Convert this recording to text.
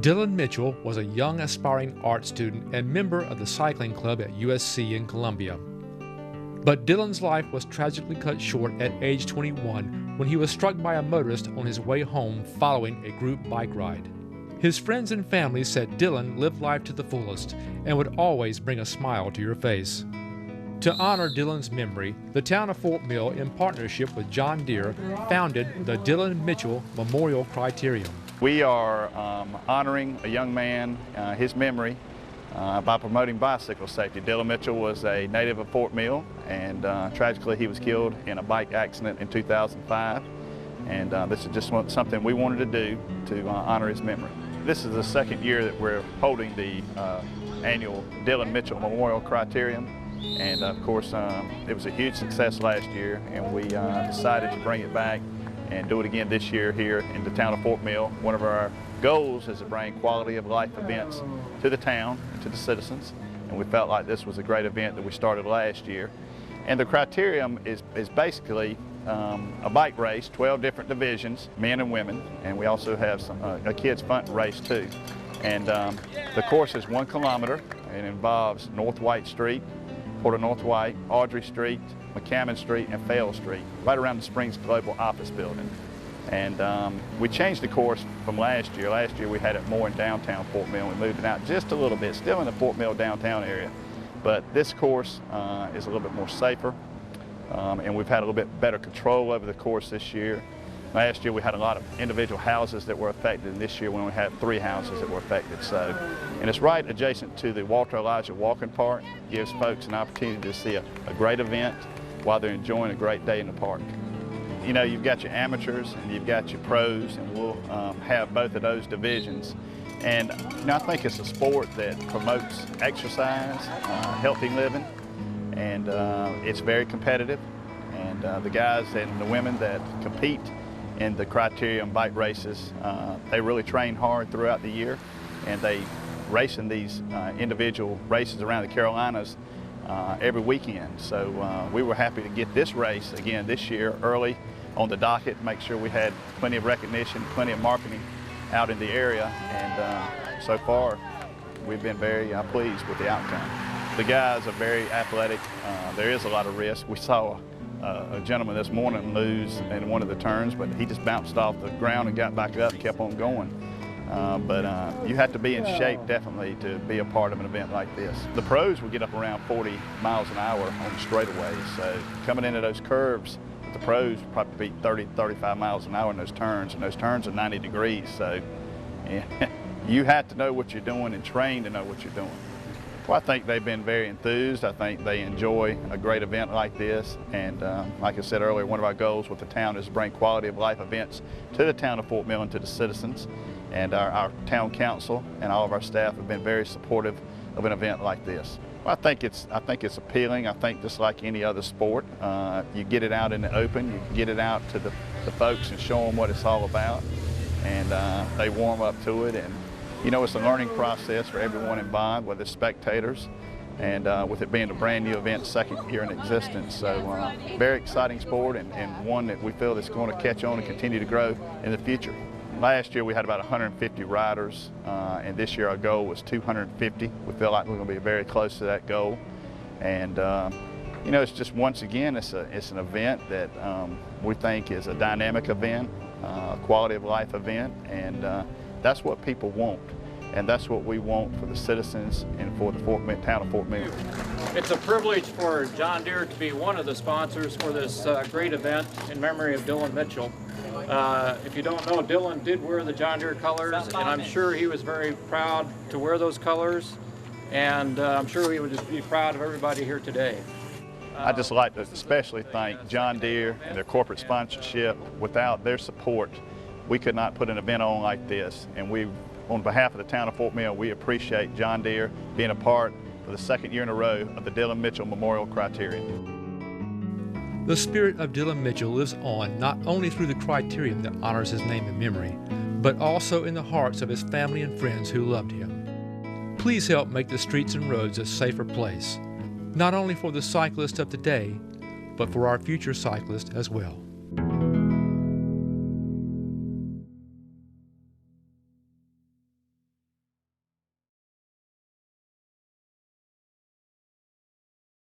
Dylan Mitchell was a young aspiring art student and member of the cycling club at USC in Columbia. But Dylan's life was tragically cut short at age 21 when he was struck by a motorist on his way home following a group bike ride. His friends and family said Dylan lived life to the fullest and would always bring a smile to your face. To honor Dylan's memory, the town of Fort Mill, in partnership with John Deere, founded the Dylan Mitchell Memorial Criterium. We are honoring a young man, his memory, by promoting bicycle safety. Dylan Mitchell was a native of Fort Mill, and tragically he was killed in a bike accident in 2005. And this is just something we wanted to do to honor his memory. This is the second year that we're holding the annual Dylan Mitchell Memorial Criterium. And of course, it was a huge success last year, and we decided to bring it back and do it again this year here in the town of Fort Mill. One of our goals is to bring quality of life events to the town and to the citizens, and we felt like this was a great event that we started last year. And the criterium is basically a bike race, 12 different divisions, men and women, and we also have a kids fun race too. And the course is 1 kilometer and involves North White Street, Port of North White, Audrey Street, McCammon Street, and Fale Street, right around the Springs Global Office Building. And we changed the course from last year. Last year we had it more in downtown Fort Mill. We moved it out just a little bit, still in the Fort Mill downtown area. But this course is a little bit more safer, and we've had a little bit better control over the course this year. Last year we had a lot of individual houses that were affected, and this year we only had 3 houses that were affected. And it's right adjacent to the Walter Elijah Walking Park. Gives folks an opportunity to see a great event while they're enjoying a great day in the park. You know, you've got your amateurs and you've got your pros, and we'll have both of those divisions. And you know, I think it's a sport that promotes exercise, healthy living, and it's very competitive. And the guys and the women that compete in the criterium bike races, they really train hard throughout the year, and they race in these individual races around the Carolinas every weekend. So we were happy to get this race again this year early on the docket, make sure we had plenty of recognition, plenty of marketing out in the area, and so far we've been very pleased with the outcome. The guys are very athletic. There is a lot of risk. We saw a gentleman this morning lose in one of the turns, but he just bounced off the ground and got back up and kept on going. But you have to be in shape definitely to be a part of an event like this. The pros will get up around 40 miles an hour on the straightaways, so coming into those curves, the pros will probably be 30, 35 miles an hour in those turns, and those turns are 90 degrees, so yeah, you have to know what you're doing and train to know what you're doing. Well, I think they've been very enthused. I think they enjoy a great event like this. And like I said earlier, one of our goals with the town is to bring quality of life events to the town of Fort Mill and to the citizens. And our town council and all of our staff have been very supportive of an event like this. Well, I think it's appealing. I think just like any other sport, you get it out in the open, you get it out to the folks and show them what it's all about. And they warm up to it. And you know, it's a learning process for everyone involved, whether it's spectators, and with it being a brand new event, second year in existence. So very exciting sport, and one that we feel is going to catch on and continue to grow in the future. Last year we had about 150 riders, and this year our goal was 250. We feel like we're going to be very close to that goal. And you know, it's just, once again, it's an event that we think is a dynamic event, a quality of life event, and that's what people want, and that's what we want for the citizens and for the town of Fort Mill. It's a privilege for John Deere to be one of the sponsors for this great event in memory of Dylan Mitchell. If you don't know, Dylan did wear the John Deere colors, and I'm sure he was very proud to wear those colors, and I'm sure he would just be proud of everybody here today. I'd just like to especially thank John Deere and their corporate sponsorship. Without their support, we could not put an event on like this, and we, on behalf of the town of Fort Mill, we appreciate John Deere being a part for the second year in a row of the Dylan Mitchell Memorial Criterium. The spirit of Dylan Mitchell lives on not only through the criterium that honors his name and memory, but also in the hearts of his family and friends who loved him. Please help make the streets and roads a safer place, not only for the cyclists of today, but for our future cyclists as well.